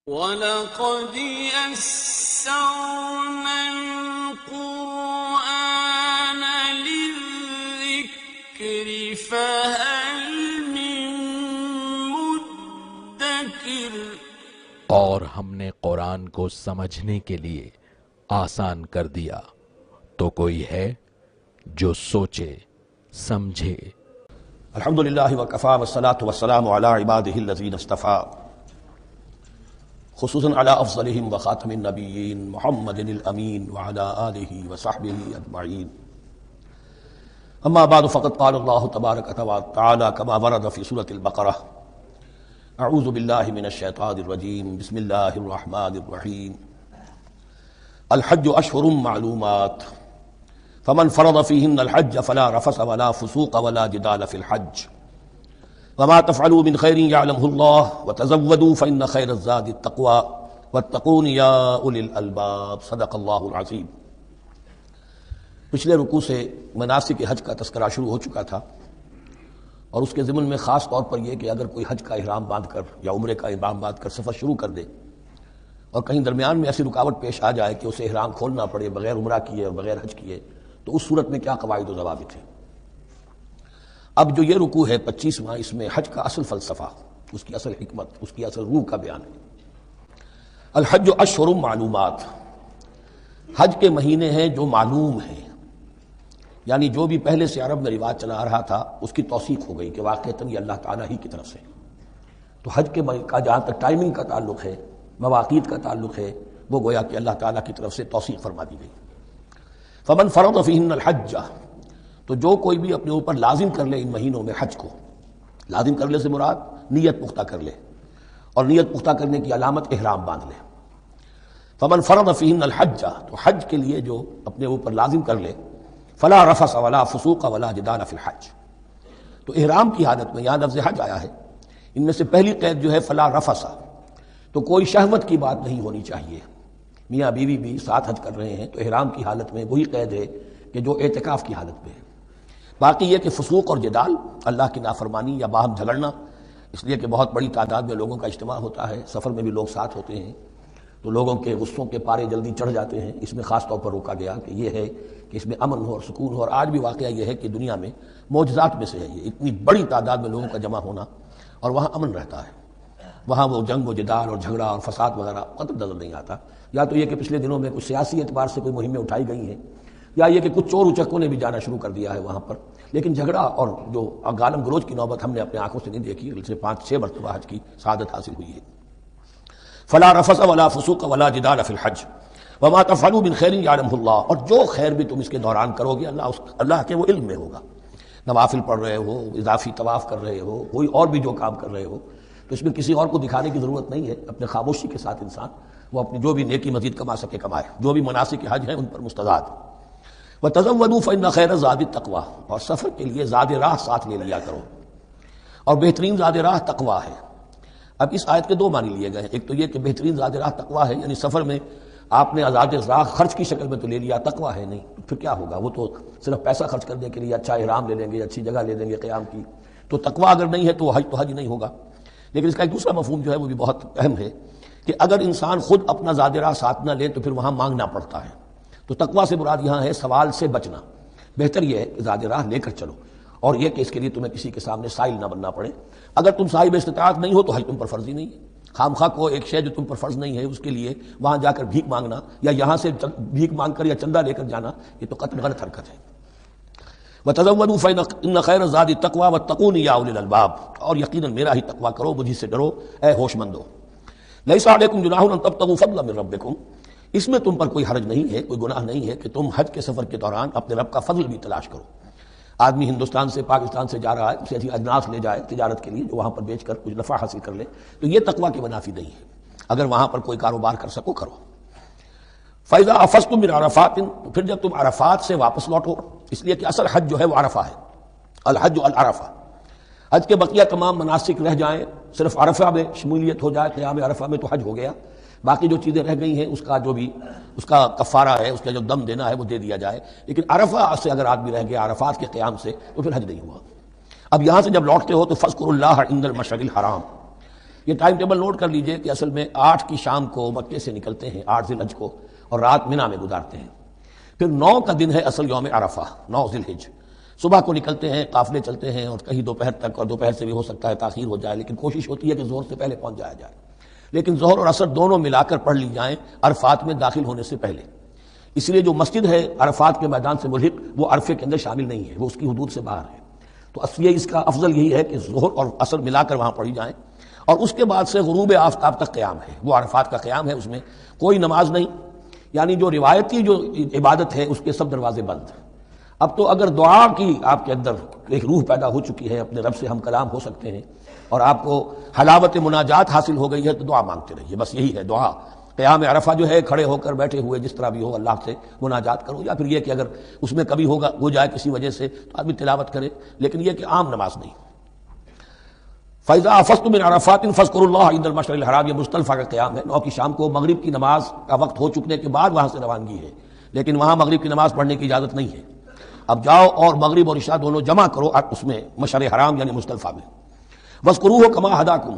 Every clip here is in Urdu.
وَلَقَدْ يَسَّرْنَا الْقُرْآنَ لِلذِّكْرِ فَهَلْ مِن مُّدَّكِرٍ۔ اور ہم نے قرآن کو سمجھنے کے لیے آسان کر دیا، تو کوئی ہے جو سوچے سمجھے۔ الحمدللہ وکفیٰ والصلاة والسلام علی عبادہ الذین اصطفیٰ، خصوصاً علی افضلہم وخاتم النبیین محمد الامین وعلی آلہ وصحبہ اجمعین۔ اما بعد فقد قال اللہ تبارک وتعالی کما ورد فی سورۃ البقرہ، اعوذ باللہ من الشیطان الرجیم، بسم اللہ الرحمن الرحیم۔ الحج اشہر معلومات، فمن فرض فیہن الحج فلا رفث ولا فسوق ولا جدال فی الحج، وما تفعلوا من خیر یعلمہ اللہ، وتزودوا فإن خیر الزاد التقوی واتقون یا اولی الالباب۔ صدق اللہ العظیم۔ پچھلے رکوع سے مناسک حج کا تذکرہ شروع ہو چکا تھا، اور اس کے ضمن میں خاص طور پر یہ کہ اگر کوئی حج کا احرام باندھ کر یا عمرے کا احرام باندھ کر سفر شروع کر دے اور کہیں درمیان میں ایسی رکاوٹ پیش آ جائے کہ اسے احرام کھولنا پڑے بغیر عمرہ کیے اور بغیر حج کیے، تو اس صورت میں کیا قواعد و ضوابط ہیں۔ اب جو یہ رکوع ہے 25واں، اس میں حج کا اصل فلسفہ، اس کی اصل حکمت، اس کی اصل روح کا بیان ہے۔ الحج اشہر معلومات، حج کے مہینے ہیں جو معلوم ہیں، یعنی جو بھی پہلے سے عرب میں رواج چلا آ رہا تھا اس کی توثیق ہو گئی کہ واقعتاً یہ اللہ تعالیٰ ہی کی طرف سے۔ تو حج کے کا جہاں تک ٹائمنگ کا تعلق ہے، مواقیت کا تعلق ہے، وہ گویا کہ اللہ تعالیٰ کی طرف سے توثیق فرما دی گئی۔ فمن فرض فیہن الحج، تو جو کوئی بھی اپنے اوپر لازم کر لے ان مہینوں میں حج کو، لازم کر لے سے مراد نیت پختہ کر لے، اور نیت پختہ کرنے کی علامت احرام باندھ لے۔ فمن فرض فیہن الحج، تو حج کے لیے جو اپنے اوپر لازم کر لے، فلا رفث ولا فسوق ولا جدال فی الحج، تو احرام کی حالت میں یہاں لفظ حج آیا ہے، ان میں سے پہلی قید جو ہے فلا رفث، تو کوئی شہوت کی بات نہیں ہونی چاہیے۔ میاں بیوی بھی ساتھ حج کر رہے ہیں تو احرام کی حالت میں وہی قید ہے کہ جو اعتکاف کی حالت میں ہے۔ باقی یہ کہ فسوق اور جدال، اللہ کی نافرمانی یا باہم جھگڑنا، اس لیے کہ بہت بڑی تعداد میں لوگوں کا اجتماع ہوتا ہے، سفر میں بھی لوگ ساتھ ہوتے ہیں، تو لوگوں کے غصوں کے پارے جلدی چڑھ جاتے ہیں۔ اس میں خاص طور پر روکا گیا کہ یہ ہے کہ اس میں امن ہو اور سکون ہو۔ اور آج بھی واقعہ یہ ہے کہ دنیا میں معجزات میں سے ہے یہ، اتنی بڑی تعداد میں لوگوں کا جمع ہونا، اور وہاں امن رہتا ہے، وہاں وہ جنگ و جدال اور جھگڑا اور فساد وغیرہ قطع نظر نہیں آتا۔ یا تو یہ کہ پچھلے دنوں میں کچھ سیاسی اعتبار سے کوئی مہمیں اٹھائی گئی ہیں، یا یہ کہ کچھ چور اچکوں نے بھی جانا شروع کر دیا ہے وہاں پر، لیکن جھگڑا اور جو گالم گلوچ کی نوبت ہم نے اپنے آنکھوں سے نہیں دیکھی، اسے 5-6 مرتبہ حج کی سعادت حاصل ہوئی ہے۔ فلا رفث ولا فسوق ولا جدال فی الحج وما تفعلوا من خیر یعلمہ اللہ، اور جو خیر بھی تم اس کے دوران کرو گے اللہ کے وہ علم میں ہوگا۔ نوافل پڑھ رہے ہو، اضافی طواف کر رہے ہو، کوئی اور بھی جو کام کر رہے ہو، تو اس میں کسی اور کو دکھانے کی ضرورت نہیں ہے، اپنے خاموشی کے ساتھ انسان وہ اپنی جو بھی نیکی مزید کما سکے کمائے، جو بھی مناسک حج ہیں ان پر مستزاد۔ وَتَزَوَّدُوا فَإِنَّ خَيْرَ الزَّادِ التَّقْوَىٰ، اور سفر کے لیے زاد راہ ساتھ لے لیا کرو، اور بہترین زاد راہ تقویٰ ہے۔ اب اس آیت کے دو معنی لیے گئے ہیں، ایک تو یہ کہ بہترین زاد راہ تقویٰ ہے، یعنی سفر میں آپ نے زاد راہ خرچ کی شکل میں تو لے لیا، تقویٰ ہے نہیں، پھر کیا ہوگا؟ وہ تو صرف پیسہ خرچ کرنے کے لیے اچھا احرام لے لیں گے، اچھی جگہ لے لیں گے قیام کی، تو تقویٰ اگر نہیں ہے تو حج نہیں ہوگا۔ لیکن اس کا ایک دوسرا مفہوم جو ہے وہ بھی بہت اہم ہے کہ اگر انسان خود اپنا زاد راہ ساتھ نہ لے تو پھر وہاں مانگنا پڑتا ہے، تو تقویٰ سے مراد یہاں ہے سوال سے بچنا۔ بہتر یہ ہے کہ زاد راہ لے کر چلو، اور یہ کہ اس کے لیے تمہیں کسی کے سامنے سائل نہ بننا پڑے۔ اگر تم صاحب استطاعت نہیں ہو تو حج تم پر فرض ہی نہیں ہے۔ خام خواہ کو ایک شے جو تم پر فرض نہیں ہے اس کے لیے وہاں جا کر بھیک مانگنا، یا یہاں سے بھیک مانگ کر یا چندہ لے کر جانا، یہ تو قطعاً غلط حرکت ہے۔ وَتَزَوَّدُوا فَإِنَّ خَيْرَ الزَّادِ التَّقْوَىٰ وَاتَّقُونِ يَا أُولِي الْأَلْبَابِ، اور یقیناً میرا ہی تقویٰ کرو، مجھ سے ڈرو اے ہوش مندو۔ لَيْسَ عَلَيْكُمْ جُنَاحٌ أَن تَبْتَغُوا فَضْلًا مِّن رَّبِّكُمْ، اس میں تم پر کوئی حرج نہیں ہے، کوئی گناہ نہیں ہے کہ تم حج کے سفر کے دوران اپنے رب کا فضل بھی تلاش کرو۔ آدمی ہندوستان سے پاکستان سے جا رہا ہے، اسے اجناس لے جائے تجارت کے لیے، جو وہاں پر بیچ کر کچھ نفع حاصل کر لے، تو یہ تقویٰ کے منافی نہیں ہے۔ اگر وہاں پر کوئی کاروبار کر سکو کرو۔ فَإِذَا أَفَضْتُم مِّنْ عَرَفَاتٍ، تو پھر جب تم عرفات سے واپس لوٹو، اس لیے کہ اصل حج جو ہے وہ عرفہ ہے، الحج العرفہ۔ حج کے بقیہ تمام مناسک رہ جائیں، صرف عرفہ میں شمولیت ہو جائے قیام عرفہ میں تو حج ہو گیا، باقی جو چیزیں رہ گئی ہیں اس کا جو بھی اس کا کفارہ ہے، اس کا جو دم دینا ہے وہ دے دیا جائے۔ لیکن عرفہ سے اگر آدمی رہ گیا عرفات کے قیام سے تو پھر حج نہیں ہوا۔ اب یہاں سے جب لوٹتے ہو تو فاذکروا اللہ عند المشعر الحرام، یہ ٹائم ٹیبل نوٹ کر لیجئے کہ اصل میں 8 کی شام کو مکے سے نکلتے ہیں 8 ذی الحج کو اور رات منی میں گزارتے ہیں. پھر 9 کا دن ہے اصل یوم عرفہ 9 ذی الحج. صبح کو نکلتے ہیں قافلے چلتے ہیں اور کہیں دوپہر تک اور دوپہر سے بھی ہو سکتا ہے تاخیر ہو جائے لیکن کوشش ہوتی ہے کہ ظہر سے پہلے پہنچ جایا جائے. لیکن ظہر اور عصر دونوں ملا کر پڑھ لی جائیں عرفات میں داخل ہونے سے پہلے. اس لیے جو مسجد ہے عرفات کے میدان سے ملحق وہ عرفے کے اندر شامل نہیں ہے, وہ اس کی حدود سے باہر ہے. تو اصلی اس کا افضل یہی ہے کہ ظہر اور عصر ملا کر وہاں پڑھی جائیں اور اس کے بعد سے غروب آفتاب تک قیام ہے. وہ عرفات کا قیام ہے, اس میں کوئی نماز نہیں, یعنی جو روایتی جو عبادت ہے اس کے سب دروازے بند. اب تو اگر دعا کی آپ کے اندر ایک روح پیدا ہو چکی ہے, اپنے رب سے ہم کلام ہو سکتے ہیں اور آپ کو حلاوت مناجات حاصل ہو گئی ہے تو دعا مانگتے رہیے, بس یہی ہے دعا. قیام عرفہ جو ہے کھڑے ہو کر بیٹھے ہوئے جس طرح بھی ہو اللہ سے مناجات کرو, یا پھر یہ کہ اگر اس میں کبھی ہو جائے کسی وجہ سے تو آدمی تلاوت کرے, لیکن یہ کہ عام نماز نہیں. فَإِذَا أَفَضْتُم مِّنْ عَرَفَاتٍ فاذكروا اللَّهَ عِندَ الْمَشْعَرِ الْحَرَامِ, یہ مزدلفہ کا قیام ہے. 9 کی شام کو مغرب کی نماز کا وقت ہو چکنے کے بعد وہاں سے روانگی ہے, لیکن وہاں مغرب کی نماز پڑھنے کی اجازت نہیں ہے. اب جاؤ اور مغرب اور عشاء دونوں جمع کرو اس میں مشعر حرام یعنی مزدلفہ میں. وَاذْكُرُوهُ كَمَا هَدَاكُمْ,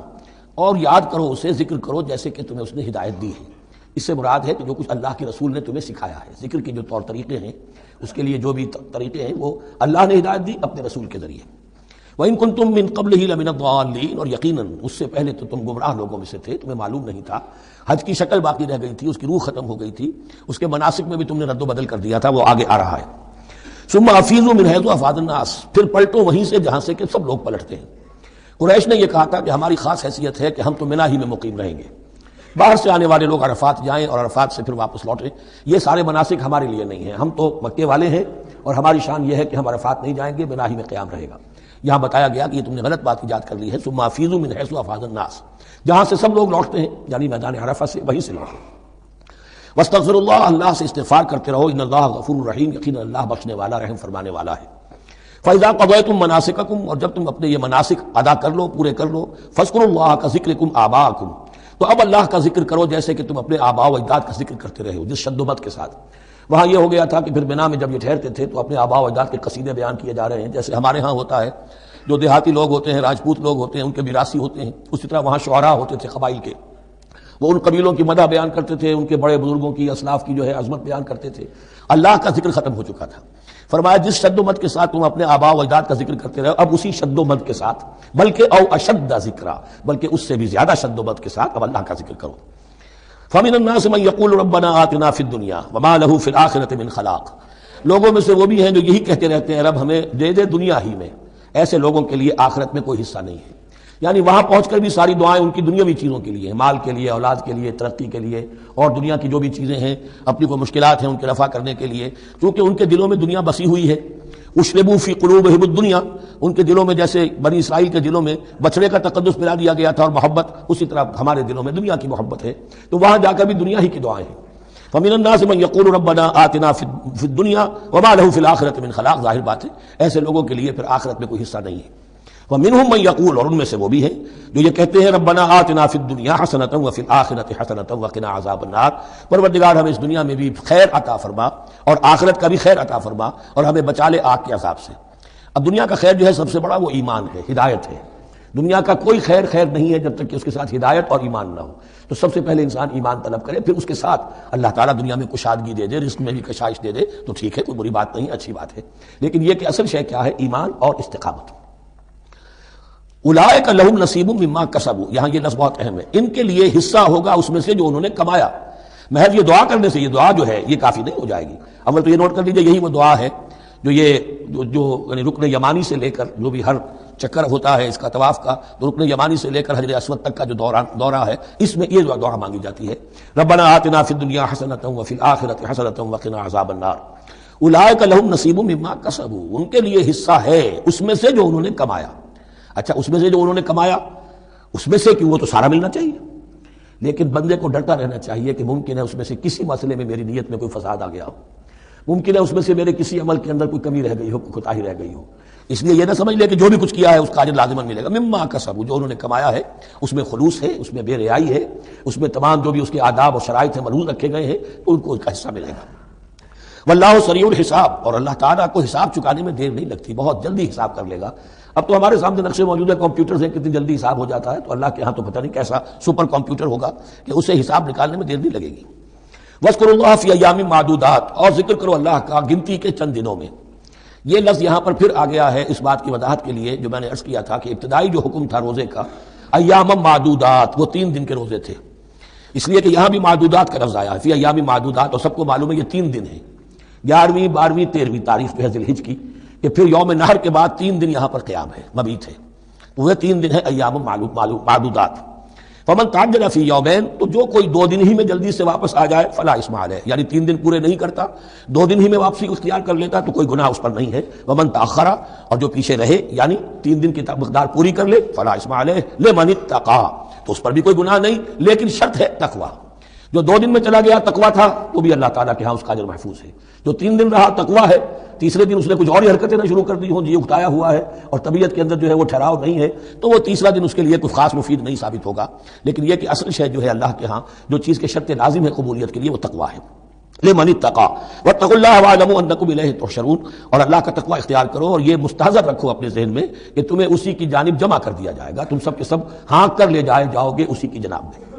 اور یاد کرو اسے, ذکر کرو جیسے کہ تمہیں اس نے ہدایت دی ہے. اس سے مراد ہے کہ جو کچھ اللہ کے رسول نے تمہیں سکھایا ہے. ذکر کے جو طور طریقے ہیں اس کے لیے جو بھی طریقے ہیں وہ اللہ نے ہدایت دی اپنے رسول کے ذریعے. وَإِن كُنتُم مِّن قَبْلِهِ لَمِنَ الضَّالِّينَ, اور یقیناً اس سے پہلے تو تم گمراہ لوگوں میں سے تھے, تمہیں معلوم نہیں تھا. حج کی شکل باقی رہ گئی تھی, اس کی روح ختم ہو گئی تھی, اس کے مناسک میں بھی تم نے رد و بدل کر دیا تھا, وہ آگے آ رہا ہے. ثُمَّ أَفِيضُوا مِنْ حَيْثُ أَفَاضَ النَّاسُ, پھر پلٹو وہیں سے جہاں سے کہ سب لوگ پلٹتے ہیں. قریش نے یہ کہا تھا کہ ہماری خاص حیثیت ہے کہ ہم تو منی ہی میں مقیم رہیں گے, باہر سے آنے والے لوگ عرفات جائیں اور عرفات سے پھر واپس لوٹیں, یہ سارے مناسک ہمارے لیے نہیں ہیں. ہم تو مکے والے ہیں اور ہماری شان یہ ہے کہ ہم عرفات نہیں جائیں گے, منی ہی میں قیام رہے گا. یہاں بتایا گیا کہ یہ تم نے غلط بات ایجاد کر لی ہے. ثم افیضوا من حیث افاض الناس, جہاں سے سب لوگ لوٹتے ہیں یعنی میدان عرفہ سے, وہیں سے لوٹیں. واستغفروا اللہ, اللہ سے استغفار کرتے رہو. ان اللہ غفور رحیم, یقینا اللہ بخشنے والا رحم فرمانے والا ہے. فاذا قضیتم مناسککم, اور جب تم اپنے یہ مناسک ادا کر لو, پورے کر لو. فاذکروا اللہ کذکرکم آباءکم, تو اب اللہ کا ذکر کرو جیسے کہ تم اپنے آباء و اجداد کا ذکر کرتے رہے ہو, جس شد و مد کے ساتھ. وہاں یہ ہو گیا تھا کہ پھر منی میں جب یہ ٹھہرتے تھے تو اپنے آباء و اجداد کے قصیدے بیان کیے جا رہے ہیں, جیسے ہمارے ہاں ہوتا ہے. جو دیہاتی لوگ ہوتے ہیں, راجپوت لوگ ہوتے ہیں, ان کے میراثی ہوتے ہیں, اسی طرح وہاں شعراء ہوتے تھے قبائل کے, وہ ان قبیلوں کی مدح بیان کرتے تھے, ان کے بڑے بزرگوں کی اسلاف کی جو ہے عظمت بیان کرتے تھے. اللہ کا ذکر ختم ہو چکا تھا. فرمایا جس شد و مد کے ساتھ تم اپنے آباء و اجداد کا ذکر کرتے رہے, اب اسی شد و مد کے ساتھ, بلکہ او اشد ذکرا, بلکہ اس سے بھی زیادہ شد و مد کے ساتھ اب اللہ کا ذکر کرو. فمن الناس من يقول ربنا آتنا في الدنيا وما له في الآخرة من خلاق, لوگوں میں سے وہ بھی ہیں جو یہی کہتے رہتے ہیں رب ہمیں دے دے دنیا ہی میں, ایسے لوگوں کے لیے آخرت میں کوئی حصہ نہیں ہے. یعنی وہاں پہنچ کر بھی ساری دعائیں ان کی دنیاوی چیزوں کے لیے, مال کے لیے, اولاد کے لیے, ترقی کے لیے, اور دنیا کی جو بھی چیزیں ہیں, اپنی کوئی مشکلات ہیں ان کے رفع کرنے کے لیے, کیونکہ ان کے دلوں میں دنیا بسی ہوئی ہے. اشربوا فی قلوبہم الدنیا, ان کے دلوں میں جیسے بنی اسرائیل کے دلوں میں بچڑے کا تقدس ملا دیا گیا تھا اور محبت, اسی طرح ہمارے دلوں میں دنیا کی محبت ہے, تو وہاں جا کر بھی دنیا ہی کی دعائیں ہیں. فمن الناس من يقول ربنا آتنا فی الدنیا وما له فی الآخرة من خلاق, ظاہر بات ہے ایسے لوگوں کے لیے پھر آخرت میں کوئی حصہ نہیں ہے. ومنهم من يقول, اور ان میں سے وہ بھی ہیں جو یہ کہتے ہیں ربنا آتنا فی الدنیا حسنۃ وفی الآخرۃ حسنۃ وقنا عذاب النار, پروردگار ہمیں اس دنیا میں بھی خیر عطا فرما اور آخرت کا بھی خیر عطا فرما اور ہمیں بچا لے آگ کے عذاب سے. اب دنیا کا خیر جو ہے سب سے بڑا وہ ایمان ہے, ہدایت ہے. دنیا کا کوئی خیر نہیں ہے جب تک کہ اس کے ساتھ ہدایت اور ایمان نہ ہو. تو سب سے پہلے انسان ایمان طلب کرے, پھر اس کے ساتھ اللہ تعالیٰ دنیا میں کشادگی دے دے, رزق میں بھی کشائش دے دے تو ٹھیک ہے, کوئی بری بات نہیں, اچھی بات ہے. لیکن یہ کہ اصل شے کیا ہے, ایمان اور استقامت. اولئک لہم نصیب مما کسبوا, یہاں یہ لفظ بہت اہم ہے, ان کے لیے حصہ ہوگا اس میں سے جو انہوں نے کمایا. محض یہ دعا کرنے سے, یہ دعا جو ہے یہ کافی نہیں ہو جائے گی. اول تو یہ نوٹ کر لیجیے یہی وہ دعا ہے جو یعنی رکن یمانی سے لے کر جو بھی ہر چکر ہوتا ہے اس کا طواف کا, تو رکن یمانی سے لے کر حجر اسود تک کا جو دورہ ہے, اس میں یہ دعا مانگی جاتی ہے, ربنا آتنا فی الدنیا حسنۃ وفی الآخرۃ حسنۃ وقنا عذاب النار. اولئک لہم نصیب مما کسبوا, ان کے لیے حصہ ہے اس میں سے جو انہوں نے کمایا. اچھا, اس میں سے جو انہوں نے کمایا اس میں سے کہ وہ تو سارا ملنا چاہیے, لیکن بندے کو ڈرتا رہنا چاہیے کہ ممکن ہے اس میں سے کسی مسئلے میں میری نیت میں کوئی فساد آ گیا ہو, ممکن ہے اس میں سے میرے کسی عمل کے اندر کوئی کمی رہ گئی ہو, کوئی کوتاہی رہ گئی ہو. اس لیے یہ نہ سمجھ لے کہ جو بھی کچھ کیا ہے اس کا اجر لازماً ملے گا. مما کسبوا, جو انہوں نے کمایا ہے اس میں خلوص ہے, اس میں بے رعائی ہے, اس میں تمام جو بھی اس کے آداب اور شرائط ہیں ملحوظ رکھے گئے ہیں, تو ان کو اس کا حصہ ملے گا. واللہ سریع الحساب، اور اللہ تعالیٰ کو حساب چکانے میں دیر نہیں لگتی، بہت جلدی حساب کر لے گا۔ اب تو ہمارے سامنے نقشے موجود ہے، کمپیوٹر سے کتنی جلدی حساب ہو جاتا ہے، تو اللہ کے ہاں تو پتہ نہیں کیسا سپر کمپیوٹر ہوگا کہ اسے حساب نکالنے میں دیر نہیں لگے گی۔ وَاذْكُرُوا اللَّهَ فِي أَيَّامٍ مَّعْدُودَاتٍ، اور ذکر کرو اللہ کا گنتی کے چند دنوں میں۔ یہ لفظ یہاں پر پھر آ گیا ہے اس بات کی وضاحت کے لیے جو میں نے عرض کیا تھا کہ ابتدائی جو حکم تھا روزے کا، ایام معدودات، وہ 3 دن کے روزے تھے، اس لیے کہ یہاں بھی معدودات کا لفظ آیا ہے، فی ایام معدودات، اور سب کو معلوم ہے یہ 3 دن ہیں، 11ویں 12ویں 13ویں تاریخ جو ہے ذی الحج کی، کہ پھر یوم نحر کے بعد 3 دن یہاں پر قیام ہے، مبیت ہے، وہ 3 دن ہے ایام معدودات۔ فمن تعجل فی یومین، تو جو کوئی 2 دن ہی میں جلدی سے واپس آ جائے فلا اثم علیہ، یعنی 3 دن پورے نہیں کرتا، 2 دن ہی میں واپسی اختیار کر لیتا تو کوئی گناہ اس پر نہیں ہے۔ ومن تاخر، اور جو پیچھے رہے یعنی 3 دن کی مقدار پوری کر لے فلا اثم علیہ لمن اتقی، تو اس پر بھی کوئی گناہ نہیں، لیکن شرط ہے تقوی۔ جو 2 دن میں چلا گیا تقوی تھا تو بھی اللہ تعالیٰ کے ہاں اس کا اجر محفوظ ہے، جو 3 دن رہا تقوی ہے، تیسرے دن اس نے کچھ اور ہی حرکتیں نہ شروع کر دی ہوں، جی اکتایا ہوا ہے اور طبیعت کے اندر جو ہے وہ ٹھہراؤ نہیں ہے، تو وہ تیسرا دن اس کے لیے کچھ خاص مفید نہیں ثابت ہوگا، لیکن یہ کہ اصل شے جو ہے اللہ کے ہاں جو چیز کے شرط لازم ہے قبولیت کے لیے وہ تقوی ہے۔ لمن اتقی واتقوا اللہ واعلموا انکم الیہ تحشرون، اور اللہ کا تقوی اختیار کرو اور یہ مستحضر رکھو اپنے ذہن میں کہ تمہیں اسی کی جانب جمع کر دیا جائے گا، تم سب کے سب ہانک کر لے جاؤ گے اسی کی جناب میں۔